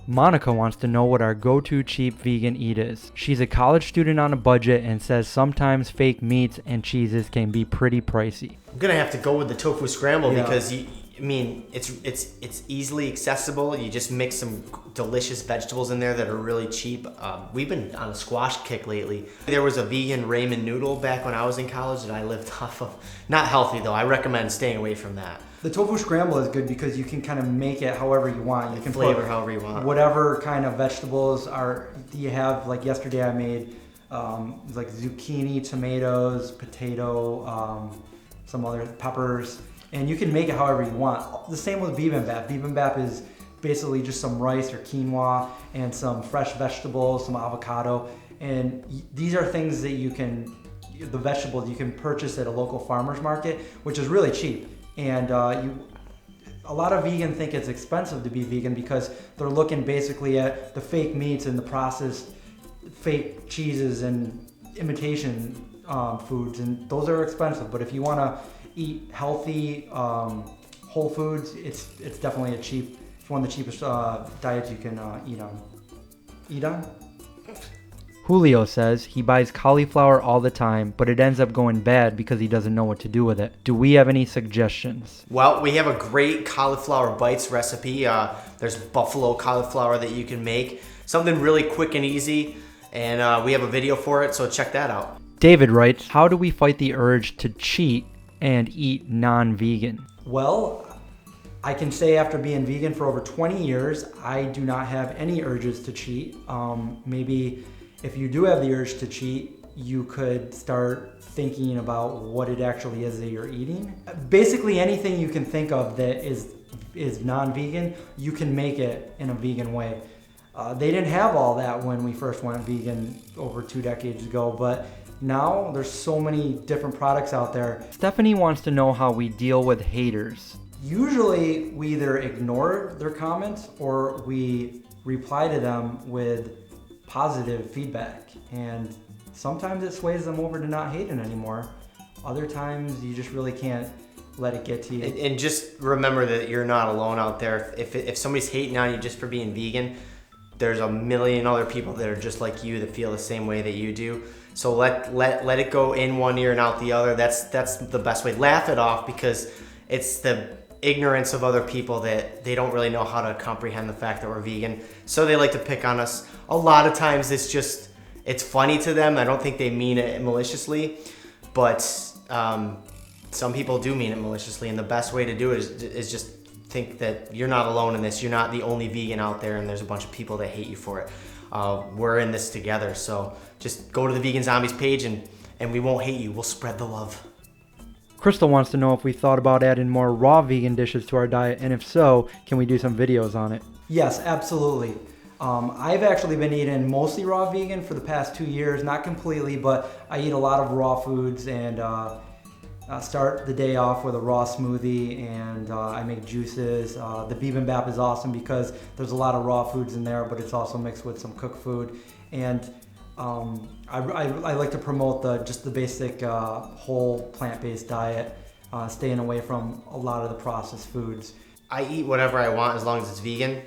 Monica wants to know what our go-to cheap vegan eat is. She's a college student on a budget and says sometimes fake meats and cheeses can be pretty pricey. I'm gonna have to go with the tofu scramble because it's easily accessible. You just mix some delicious vegetables in there that are really cheap. We've been on a squash kick lately. There was a vegan ramen noodle back when I was in college that I lived off of. Not healthy though. I recommend staying away from that. The tofu scramble is good because you can kind of make it however you want. You can flavor however you want. Whatever kind of vegetables you have. Like yesterday I made like zucchini, tomatoes, potato, some other peppers. And you can make it however you want. The same with bibimbap. Bibimbap is basically just some rice or quinoa and some fresh vegetables, some avocado. And these are things that the vegetables you can purchase at a local farmer's market, which is really cheap. And a lot of vegans think it's expensive to be vegan because they're looking basically at the fake meats and the processed fake cheeses and imitation foods, and those are expensive. But if you want to eat healthy, whole foods, it's definitely it's one of the cheapest diets you can eat on. Julio says he buys cauliflower all the time, but it ends up going bad because he doesn't know what to do with it. Do we have any suggestions? Well, we have a great Cauliflower Bites recipe. There's buffalo cauliflower that you can make. Something really quick and easy, and we have a video for it, so check that out. David writes, how do we fight the urge to cheat and eat non-vegan? Well, I can say after being vegan for over 20 years, I do not have any urges to cheat. Maybe if you do have the urge to cheat, you could start thinking about what it actually is that you're eating. Basically anything you can think of that is non-vegan, you can make it in a vegan way. They didn't have all that when we first went vegan over 2 decades ago, but now there's so many different products out there. Stephanie wants to know how we deal with haters. Usually we either ignore their comments or we reply to them with positive feedback, and sometimes it sways them over to not hating anymore. Other times you just really can't let it get to you. And just remember that you're not alone out there. If somebody's hating on you just for being vegan, there's a million other people that are just like you that feel the same way that you do. So let it go in one ear and out the other. That's the best way. Laugh it off, because it's the ignorance of other people that they don't really know how to comprehend the fact that we're vegan. So they like to pick on us. A lot of times it's funny to them. I don't think they mean it maliciously, but some people do mean it maliciously. And the best way to do it is just think that you're not alone in this. You're not the only vegan out there, and there's a bunch of people that hate you for it. We're in this together. So just go to the Vegan Zombies page and we won't hate you. We'll spread the love. Crystal wants to know if we thought about adding more raw vegan dishes to our diet, and if so, can we do some videos on it? Yes, absolutely. I've actually been eating mostly raw vegan for the past 2 years, not completely, but I eat a lot of raw foods, and start the day off with a raw smoothie, and I make juices. The bibimbap is awesome because there's a lot of raw foods in there, but it's also mixed with some cooked food. And I like to promote just the basic whole plant-based diet, staying away from a lot of the processed foods. I eat whatever I want as long as it's vegan.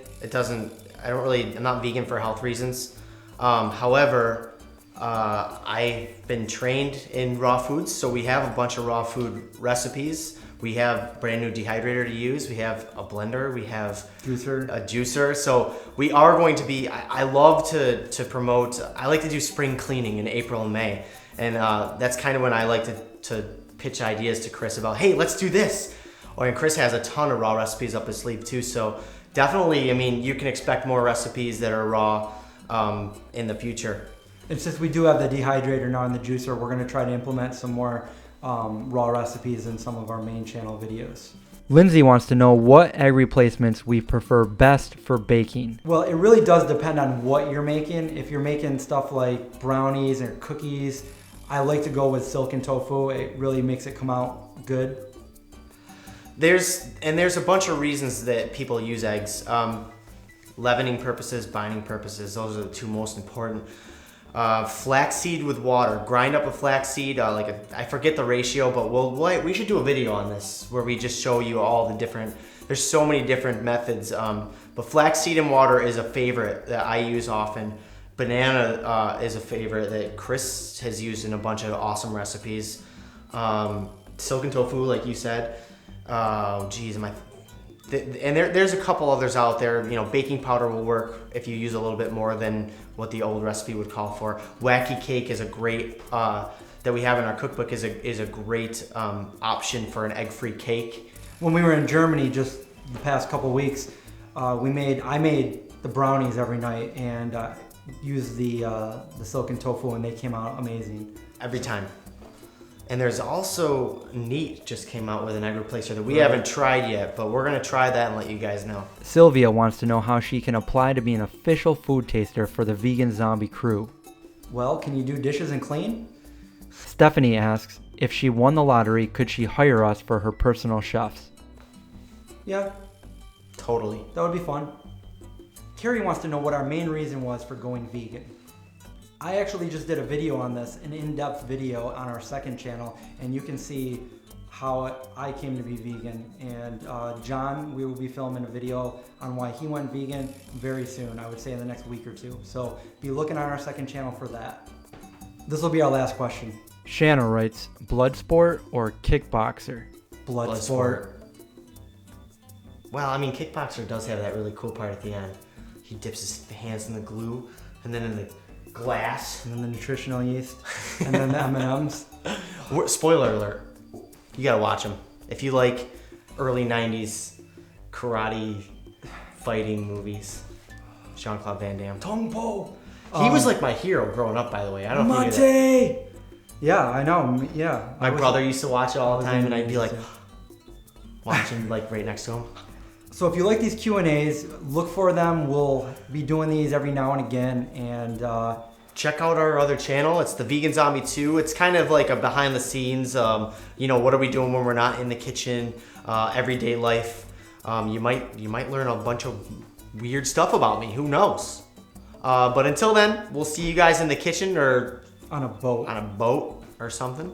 I'm not vegan for health reasons. However, I've been trained in raw foods, so we have a bunch of raw food recipes. We have brand new dehydrator to use. We have a blender. We have a juicer. So we are going to be, I love to promote, I like to do spring cleaning in April and May. And that's kind of when I like to pitch ideas to Chris about, hey, let's do this. And Chris has a ton of raw recipes up his sleeve too. So definitely, you can expect more recipes that are raw in the future. And since we do have the dehydrator now and the juicer, we're going to try to implement some more raw recipes in some of our main channel videos. Lindsay wants to know what egg replacements we prefer best for baking. Well, it really does depend on what you're making. If you're making stuff like brownies or cookies, I like to go with silken tofu. It really makes it come out good. There's a bunch of reasons that people use eggs. Leavening purposes, binding purposes, those are the two most important. Flaxseed with water. Grind up a flaxseed, I forget the ratio, but we should do a video on this where we just show you all the different, there's so many different methods. But flaxseed and water is a favorite that I use often. Banana is a favorite that Chris has used in a bunch of awesome recipes. Silken tofu, like you said. And there's a couple others out there. You know, baking powder will work if you use a little bit more than what the old recipe would call for. Wacky cake is a great that we have in our cookbook is a great option for an egg-free cake. When we were in Germany just the past couple weeks, I made the brownies every night and used the silken tofu, and they came out amazing. Every time. And there's also Neat just came out with an egg replacer that we haven't tried yet, but we're going to try that and let you guys know. Sylvia wants to know how she can apply to be an official food taster for the Vegan Zombie crew. Well, can you do dishes and clean? Stephanie asks, if she won the lottery, could she hire us for her personal chefs? Yeah, Totally. that would be fun. Carrie wants to know what our main reason was for going vegan. I actually just did a video on this, an in-depth video on our second channel, and you can see how I came to be vegan. And John, we will be filming a video on why he went vegan very soon, I would say in the next week or two. So be looking on our second channel for that. This will be our last question. Shanna writes, blood sport or kickboxer? Blood sport. Well, I mean, kickboxer does have that really cool part at the end. He dips his hands in the glue and then in the glass. And then the nutritional yeast. And then the M&Ms. Spoiler alert. You gotta watch them. If you like early 90s karate fighting movies. Jean-Claude Van Damme. Tong Po. He was like my hero growing up, by the way. I don't know if you knew that. Mate! Yeah, I know. Yeah. My brother used to watch it all the time, and I'd be like, Yeah. watching like right next to him. So if you like these Q&As, look for them. We'll be doing these every now and again. And Check out our other channel. It's the Vegan Zombie 2. It's kind of like a behind the scenes, you know, what are we doing when we're not in the kitchen, everyday life. You might learn a bunch of weird stuff about me. Who knows? But until then, we'll see you guys in the kitchen or on a boat. on a boat or something.